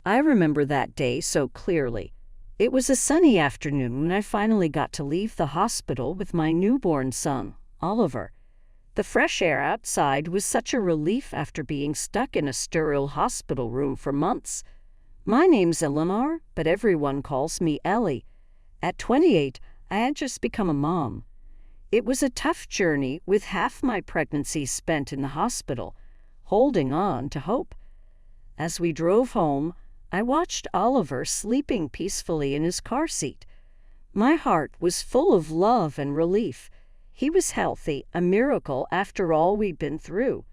I remember that day so clearly. It was a sunny afternoon and I finally got to leave the hospital with my newborn son, Oliver. The fresh air outside was such a relief after being stuck in a sterile hospital room for months. My name's Eleanor, but everyone calls me Ellie. At 28, I had just become a mom. It was a tough journey with half my pregnancy spent in the hospital, holding on to hope. As we drove home, I watched Oliver sleeping peacefully in his car seat. My heart was full of love and relief. He was healthy, a miracle after all we'd been through.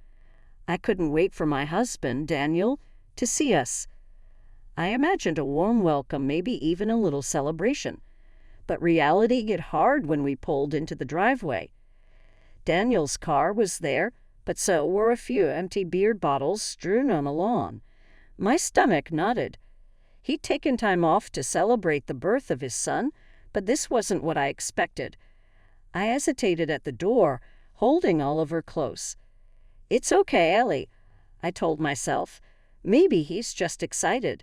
I couldn't wait for my husband, Daniel, to see us. I imagined a warm welcome, maybe even a little celebration. But reality hit hard when we pulled into the driveway. Daniel's car was there, but so were a few empty beer bottles strewn on the lawn. My stomach knotted. He'd taken time off to celebrate the birth of his son, but this wasn't what I expected. I hesitated at the door, holding Oliver close. "It's okay, Ellie," I told myself. Maybe he's just excited.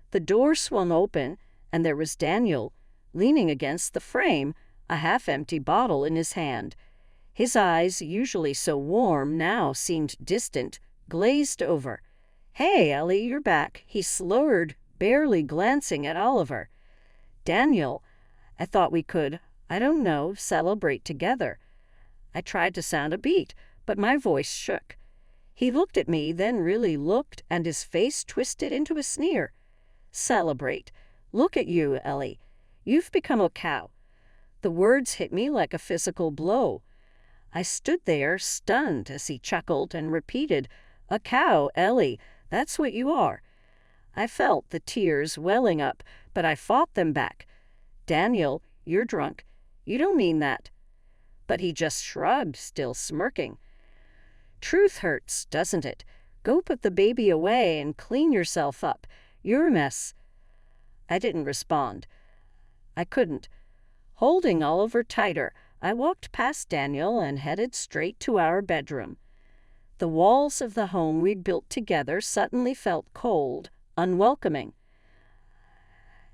The door swung open, and there was Daniel, leaning against the frame, a half-empty bottle in his hand. His eyes, usually so warm, now seemed distant, glazed over. "Hey, Ellie, you're back," he slurred, barely glancing at Oliver. "Daniel, I thought we could, I don't know, celebrate together." I tried to sound upbeat, but my voice shook. He looked at me, then really looked, and his face twisted into a sneer. "Celebrate? Look at you, Ellie. You've become a cow." The words hit me like a physical blow. I stood there, stunned, as he chuckled and repeated, "A cow, Ellie. That's what you are." I felt the tears welling up, but I fought them back. "Daniel, you're drunk. You don't mean that." But he just shrugged, still smirking. "Truth hurts, doesn't it? Go put the baby away and clean yourself up. You're a mess." I didn't respond. I couldn't. Holding Oliver tighter, I walked past Daniel and headed straight to our bedroom. The walls of the home we'd built together suddenly felt cold, unwelcoming.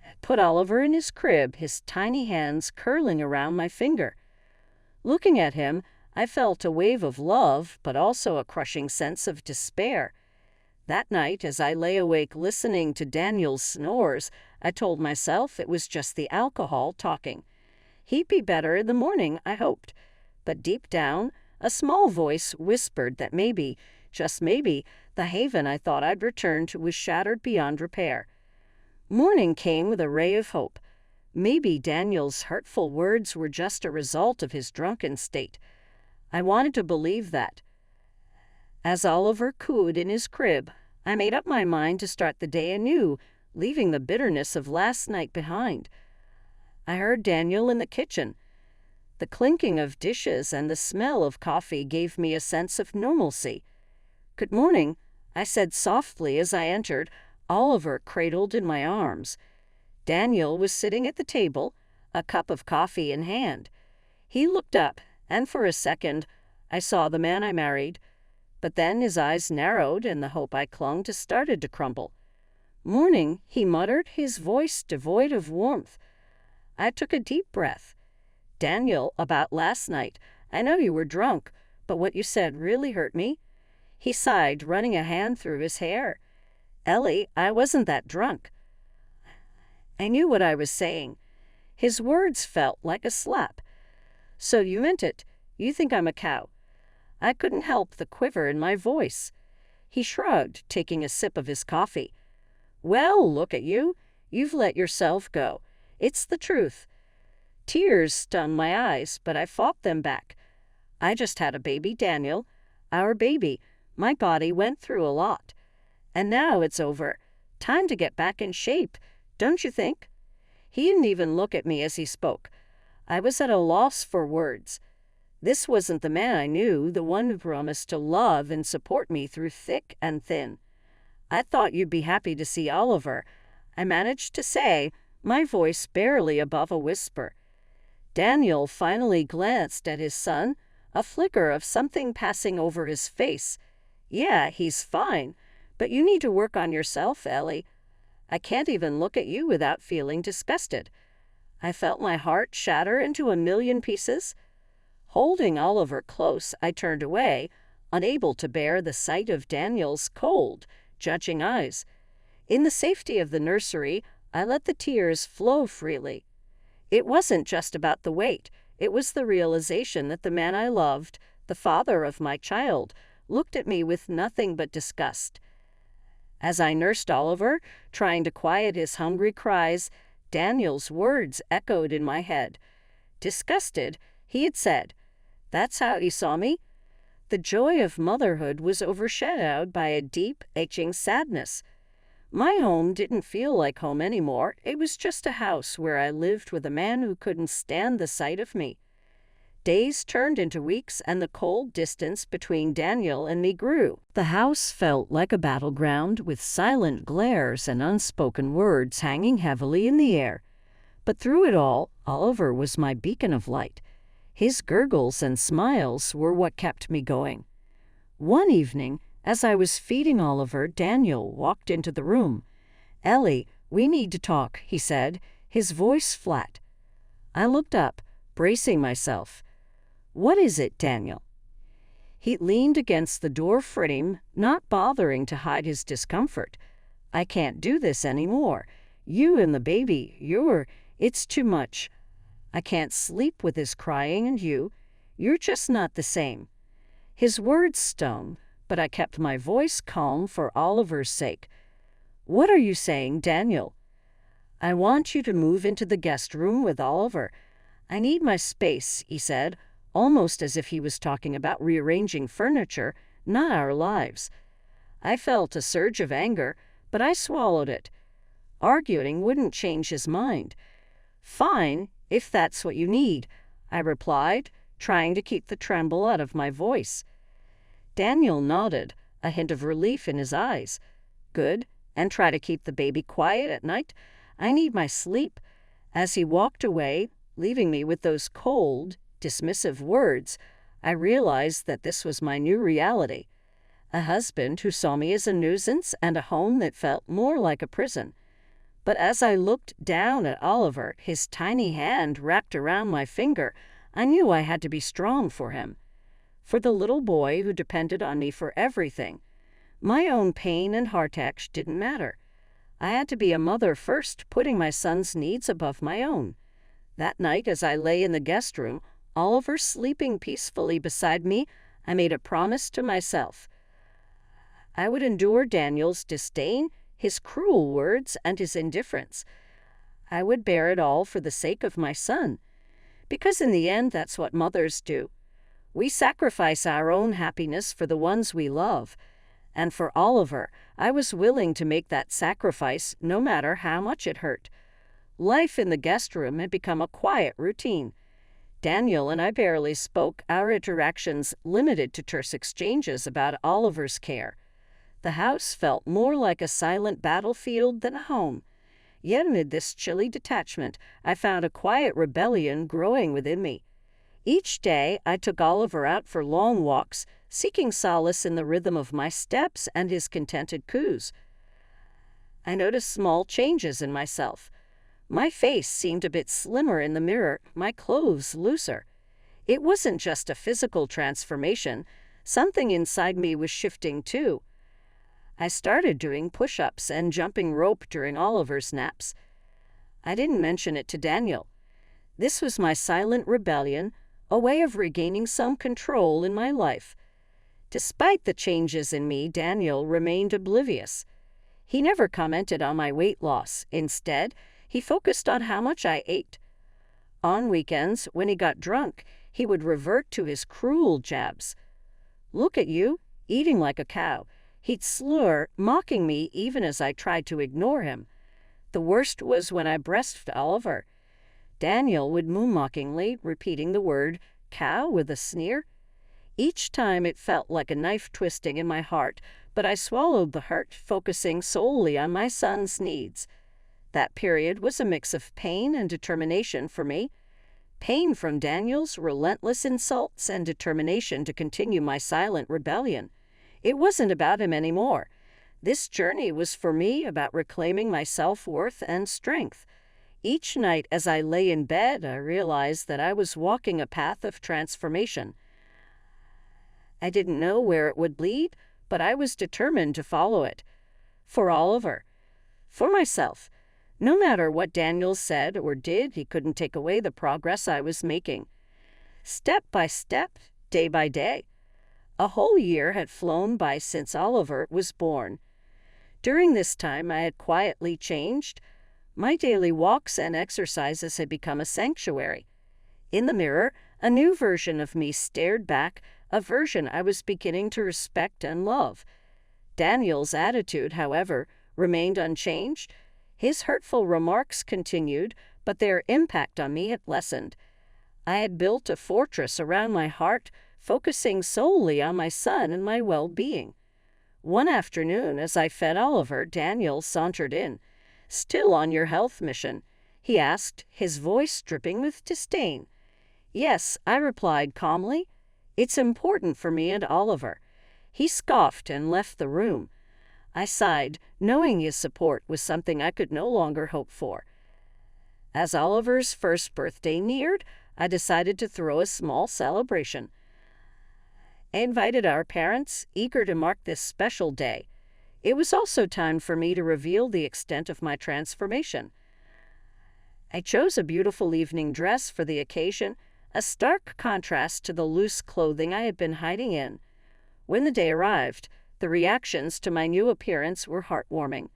I put Oliver in his crib, his tiny hands curling around my finger. Looking at him, I felt a wave of love, but also a crushing sense of despair. That night, as I lay awake listening to Daniel's snores, I told myself it was just the alcohol talking. He'd be better in the morning, I hoped. But deep down, a small voice whispered that maybe, just maybe, the haven I thought I'd returned to was shattered beyond repair. Morning came with a ray of hope. Maybe Daniel's hurtful words were just a result of his drunken state. I wanted to believe that. As Oliver cooed in his crib, I made up my mind to start the day anew, leaving the bitterness of last night behind. I heard Daniel in the kitchen. The clinking of dishes and the smell of coffee gave me a sense of normalcy. "Good morning," I said softly as I entered, Oliver cradled in my arms. Daniel was sitting at the table, a cup of coffee in hand. He looked up, and for a second, I saw the man I married. But then his eyes narrowed and the hope I clung to started to crumble. "Morning," he muttered, his voice devoid of warmth. I took a deep breath. "Daniel, about last night. I know you were drunk, but what you said really hurt me." He sighed, running a hand through his hair. "Ellie, I wasn't that drunk." I knew what I was saying. His words felt like a slap. "So you meant it. You think I'm a cow." I couldn't help the quiver in my voice. He shrugged, taking a sip of his coffee. "Well, look at you. You've let yourself go. It's the truth." Tears stung my eyes, but I fought them back. I just had a baby, Daniel. Our baby. My body went through a lot. And now it's over. Time to get back in shape, don't you think? He didn't even look at me as he spoke. I was at a loss for words. This wasn't the man I knew, the one who promised to love and support me through thick and thin. "I thought you'd be happy to see Oliver," I managed to say, my voice barely above a whisper. Daniel finally glanced at his son, a flicker of something passing over his face. "Yeah, he's fine, but you need to work on yourself, Ellie." I can't even look at you without feeling disgusted." I felt my heart shatter into a million pieces. Holding Oliver close, I turned away, unable to bear the sight of Daniel's cold, judging eyes. In the safety of the nursery, I let the tears flow freely. It wasn't just about the weight. It was the realization that the man I loved, the father of my child, looked at me with nothing but disgust. As I nursed Oliver, trying to quiet his hungry cries, Daniel's words echoed in my head. Disgusted, he had said, "That's how he saw me?" The joy of motherhood was overshadowed by a deep, aching sadness. My home didn't feel like home anymore. It was just a house where I lived with a man who couldn't stand the sight of me. Days turned into weeks, and the cold distance between Daniel and me grew. The house felt like a battleground, with silent glares and unspoken words hanging heavily in the air. But through it all, Oliver was my beacon of light. His gurgles and smiles were what kept me going. One evening, as I was feeding Oliver, Daniel walked into the room. "Ellie, we need to talk," he said, his voice flat. I looked up, bracing myself. "What is it, Daniel?" He leaned against the door frame, not bothering to hide his discomfort. "I can't do this anymore. You and the baby, it's too much. I can't sleep with his crying and you're just not the same." His words stung, but I kept my voice calm for Oliver's sake. "What are you saying, Daniel?" "I want you to move into the guest room with Oliver. I need my space," he said, almost as if he was talking about rearranging furniture, not our lives. I felt a surge of anger, but I swallowed it. Arguing wouldn't change his mind. "Fine, if that's what you need," I replied, trying to keep the tremble out of my voice. Daniel nodded, a hint of relief in his eyes. "Good, and try to keep the baby quiet at night. I need my sleep." As he walked away, leaving me with those cold, dismissive words, I realized that this was my new reality. A husband who saw me as a nuisance and a home that felt more like a prison. But as I looked down at Oliver, his tiny hand wrapped around my finger, I knew I had to be strong for him. For the little boy who depended on me for everything. My own pain and heartache didn't matter. I had to be a mother first, putting my son's needs above my own. That night, as I lay in the guest room, Oliver sleeping peacefully beside me, I made a promise to myself. I would endure Daniel's disdain, his cruel words, and his indifference. I would bear it all for the sake of my son. Because in the end, that's what mothers do. We sacrifice our own happiness for the ones we love. And for Oliver, I was willing to make that sacrifice no matter how much it hurt. Life in the guest room had become a quiet routine. Daniel and I barely spoke, our interactions limited to terse exchanges about Oliver's care. The house felt more like a silent battlefield than a home. Yet amid this chilly detachment, I found a quiet rebellion growing within me. Each day, I took Oliver out for long walks, seeking solace in the rhythm of my steps and his contented coos. I noticed small changes in myself. My face seemed a bit slimmer in the mirror, my clothes looser. It wasn't just a physical transformation. Something inside me was shifting too. I started doing push-ups and jumping rope during Oliver's naps. I didn't mention it to Daniel. This was my silent rebellion, a way of regaining some control in my life. Despite the changes in me, Daniel remained oblivious. He never commented on my weight loss. Instead, he focused on how much I ate. On weekends, when he got drunk, he would revert to his cruel jabs. "Look at you, eating like a cow." He'd slur, mocking me even as I tried to ignore him. The worst was when I breastfed Oliver. Daniel would moo mockingly, repeating the word cow with a sneer. Each time it felt like a knife twisting in my heart, but I swallowed the hurt, focusing solely on my son's needs. That period was a mix of pain and determination for me. Pain from Daniel's relentless insults and determination to continue my silent rebellion. It wasn't about him anymore. This journey was for me about reclaiming my self-worth and strength. Each night as I lay in bed, I realized that I was walking a path of transformation. I didn't know where it would lead, but I was determined to follow it. For Oliver. For myself. No matter what Daniel said or did, he couldn't take away the progress I was making. Step by step, day by day. A whole year had flown by since Oliver was born. During this time, I had quietly changed. My daily walks and exercises had become a sanctuary. In the mirror, a new version of me stared back, a version I was beginning to respect and love. Daniel's attitude, however, remained unchanged. His hurtful remarks continued, but their impact on me had lessened. I had built a fortress around my heart, focusing solely on my son and my well-being. One afternoon, as I fed Oliver, Daniel sauntered in. "Still on your health mission?" he asked, his voice dripping with disdain. "Yes," I replied calmly. "It's important for me and Oliver." He scoffed and left the room. I sighed, knowing his support was something I could no longer hope for. As Oliver's first birthday neared, I decided to throw a small celebration. I invited our parents, eager to mark this special day. It was also time for me to reveal the extent of my transformation. I chose a beautiful evening dress for the occasion, a stark contrast to the loose clothing I had been hiding in. When the day arrived, the reactions to my new appearance were heartwarming.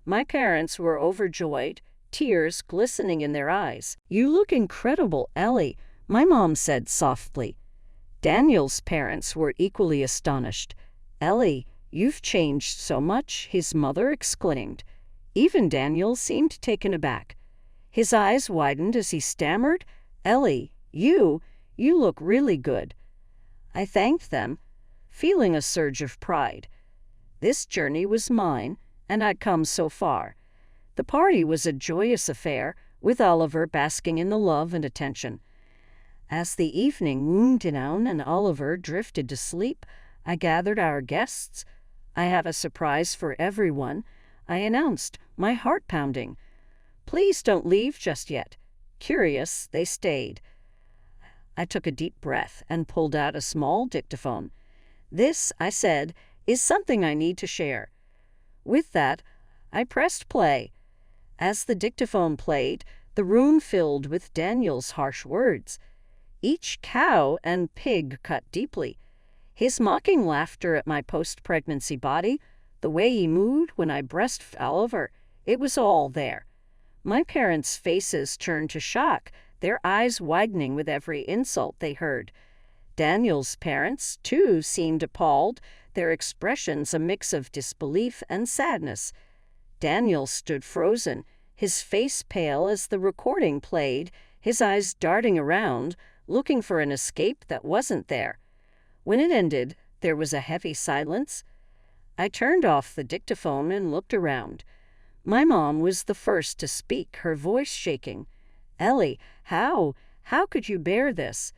My parents were overjoyed, tears glistening in their eyes. "You look incredible, Ellie," my mom said softly. Daniel's parents were equally astonished. "Ellie, you've changed so much," his mother exclaimed. Even Daniel seemed taken aback. His eyes widened as he stammered, "Ellie, you look really good." I thanked them, feeling a surge of pride. This journey was mine, and I'd come so far. The party was a joyous affair, with Oliver basking in the love and attention. As the evening wound down and Oliver drifted to sleep, I gathered our guests. "I have a surprise for everyone," I announced, my heart pounding. "Please don't leave just yet." Curious, they stayed. I took a deep breath and pulled out a small dictaphone. "This," I said, "is something I need to share." With that, I pressed play. As the dictaphone played, the room filled with Daniel's harsh words. Each cow and pig cut deeply. His mocking laughter at my post-pregnancy body, the way he moved when I breastfed Oliver, it was all there. My parents' faces turned to shock, their eyes widening with every insult they heard. Daniel's parents, too, seemed appalled, their expressions a mix of disbelief and sadness. Daniel stood frozen, his face pale as the recording played, his eyes darting around, looking for an escape that wasn't there. When it ended, there was a heavy silence. I turned off the dictaphone and looked around. My mom was the first to speak, her voice shaking. "Ellie, how could you bear this?"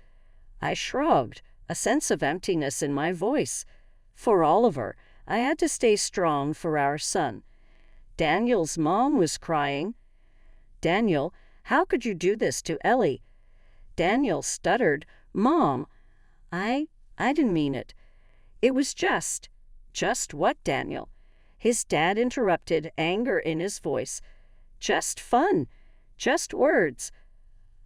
I shrugged, a sense of emptiness in my voice. For Oliver, I had to stay strong for our son. Daniel's mom was crying. "Daniel, how could you do this to Ellie?" Daniel stuttered, "Mom, I didn't mean it. It was just." "Just what, Daniel?" His dad interrupted, anger in his voice. "Just fun. Just words."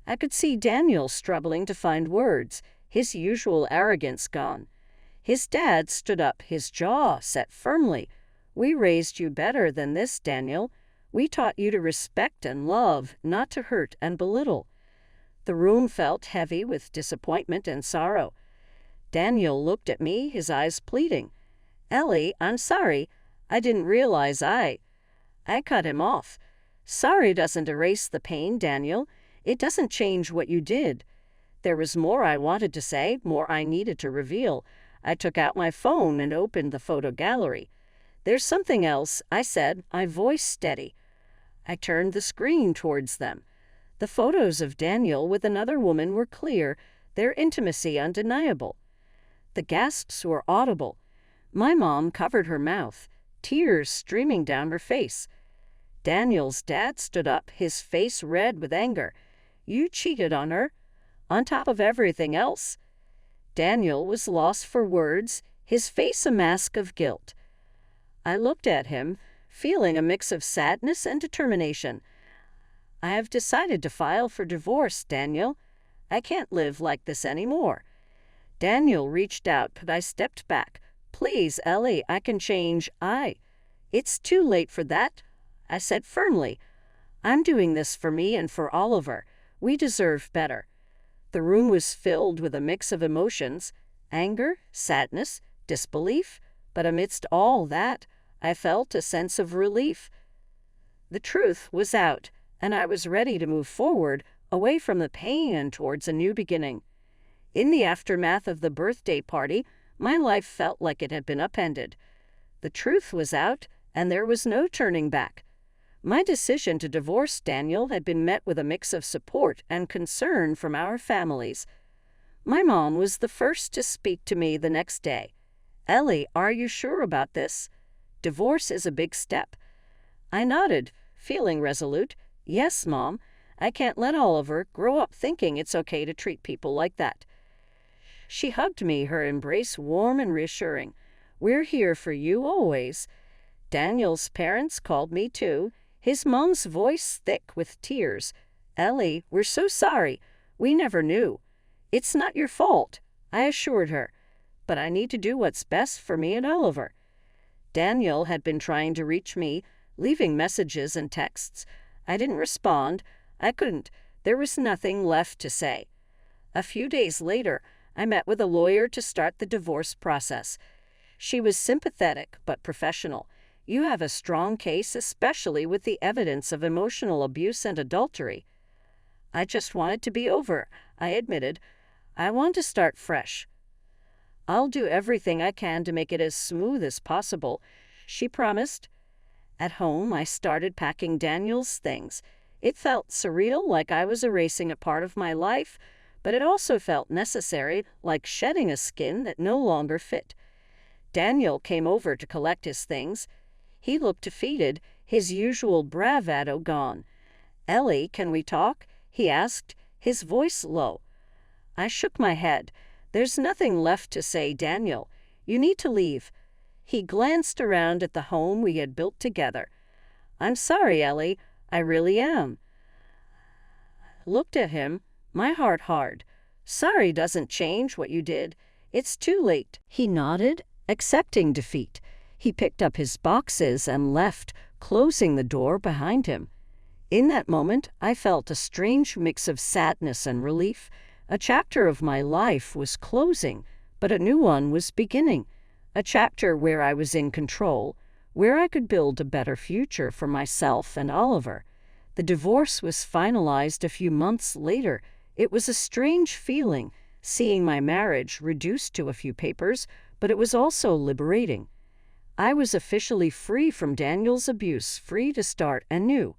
I could see Daniel struggling to find words, his usual arrogance gone. His dad stood up, his jaw set firmly. "We raised you better than this, Daniel. We taught you to respect and love, not to hurt and belittle." The room felt heavy with disappointment and sorrow. Daniel looked at me, his eyes pleading. "Ellie, I'm sorry. I didn't realize I cut him off." "Sorry doesn't erase the pain, Daniel. It doesn't change what you did." There was more I wanted to say, more I needed to reveal. I took out my phone and opened the photo gallery. "There's something else," I said, my voice steady. I turned the screen towards them. The photos of Daniel with another woman were clear, their intimacy undeniable. The gasps were audible. My mom covered her mouth. tears streaming down her face. Daniel's dad stood up, his face red with anger. "You cheated on her, on top of everything else." Daniel was lost for words, his face a mask of guilt. I looked at him, feeling a mix of sadness and determination. "I have decided to file for divorce, Daniel. I can't live like this anymore." Daniel reached out, but I stepped back. "Please, Ellie, I can change. It's too late for that," I said firmly. "I'm doing this for me and for Oliver. We deserve better." The room was filled with a mix of emotions, anger, sadness, disbelief, but amidst all that, I felt a sense of relief. The truth was out, and I was ready to move forward, away from the pain and towards a new beginning. In the aftermath of the birthday party, my life felt like it had been upended. The truth was out, and there was no turning back. My decision to divorce Daniel had been met with a mix of support and concern from our families. My mom was the first to speak to me the next day. "Ellie, are you sure about this? Divorce is a big step." I nodded, feeling resolute. "Yes, Mom. I can't let Oliver grow up thinking it's okay to treat people like that." She hugged me, her embrace warm and reassuring. "We're here for you always." Daniel's parents called me too, his mom's voice thick with tears. "Ellie, we're so sorry. We never knew. It's not your fault," I assured her. "But I need to do what's best for me and Oliver." Daniel had been trying to reach me, leaving messages and texts. I didn't respond. I couldn't. There was nothing left to say. A few days later, I met with a lawyer to start the divorce process. She was sympathetic but professional. "You have a strong case, especially with the evidence of emotional abuse and adultery." "I just want it to be over," I admitted. "I want to start fresh." "I'll do everything I can to make it as smooth as possible," she promised. At home, I started packing Daniel's things. It felt surreal, like I was erasing a part of my life, but it also felt necessary, like shedding a skin that no longer fit. Daniel came over to collect his things. He looked defeated, his usual bravado gone. "Ellie, can we talk?" he asked, his voice low. I shook my head. "There's nothing left to say, Daniel. You need to leave." He glanced around at the home we had built together. "I'm sorry, Ellie. I really am." Looked at him, my heart hard. "Sorry doesn't change what you did. It's too late." He nodded, accepting defeat. He picked up his boxes and left, closing the door behind him. In that moment, I felt a strange mix of sadness and relief. A chapter of my life was closing, but a new one was beginning. A chapter where I was in control, where I could build a better future for myself and Oliver. The divorce was finalized a few months later. It was a strange feeling, seeing my marriage reduced to a few papers, but it was also liberating. I was officially free from Daniel's abuse, free to start anew.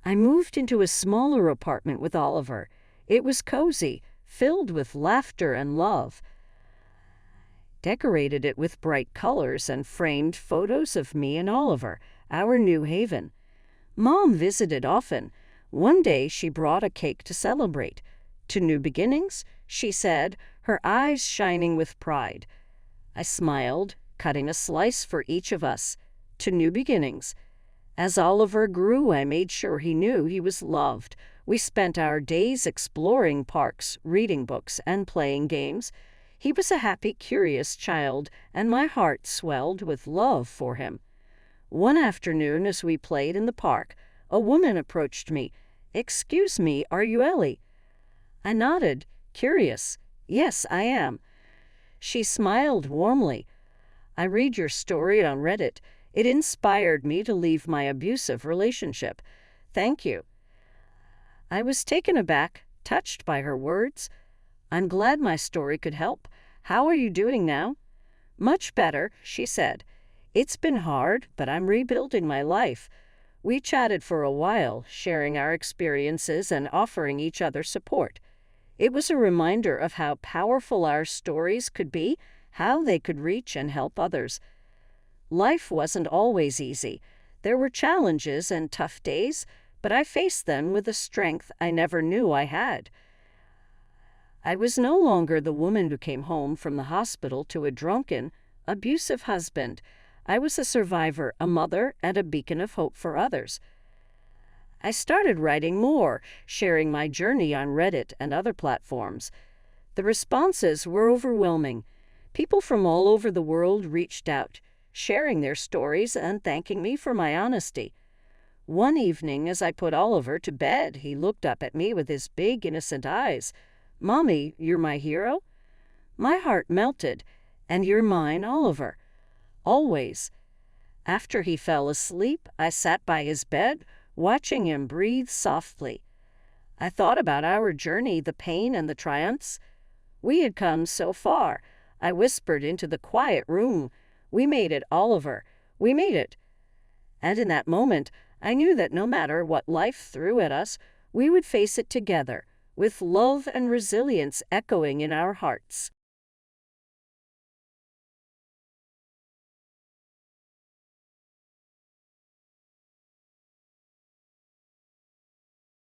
I moved into a smaller apartment with Oliver. It was cozy, filled with laughter and love. Decorated it with bright colors and framed photos of me and Oliver, our new haven. Mom visited often. One day she brought a cake to celebrate. "To new beginnings," she said, her eyes shining with pride. I smiled, cutting a slice for each of us. "To new beginnings." As Oliver grew, I made sure he knew he was loved. We spent our days exploring parks, reading books, and playing games. He was a happy, curious child, and my heart swelled with love for him. One afternoon, as we played in the park, a woman approached me. "Excuse me, are you Ellie?" I nodded, curious. "Yes, I am." She smiled warmly. "I read your story on Reddit. It inspired me to leave my abusive relationship. Thank you." I was taken aback, touched by her words. "I'm glad my story could help. How are you doing now?" "Much better," she said. "It's been hard, but I'm rebuilding my life." We chatted for a while, sharing our experiences and offering each other support. It was a reminder of how powerful our stories could be, how they could reach and help others. Life wasn't always easy. There were challenges and tough days, but I faced them with a strength I never knew I had. I was no longer the woman who came home from the hospital to a drunken, abusive husband. I was a survivor, a mother, and a beacon of hope for others. I started writing more, sharing my journey on Reddit and other platforms. The responses were overwhelming. People from all over the world reached out, sharing their stories and thanking me for my honesty. One evening, as I put Oliver to bed, he looked up at me with his big, innocent eyes. "Mommy, you're my hero?" My heart melted. "And you're mine, Oliver. Always." After he fell asleep, I sat by his bed, watching him breathe softly. I thought about our journey, the pain and the triumphs. We had come so far. I whispered into the quiet room, "We made it, Oliver. We made it." And in that moment, I knew that no matter what life threw at us, we would face it together, with love and resilience echoing in our hearts.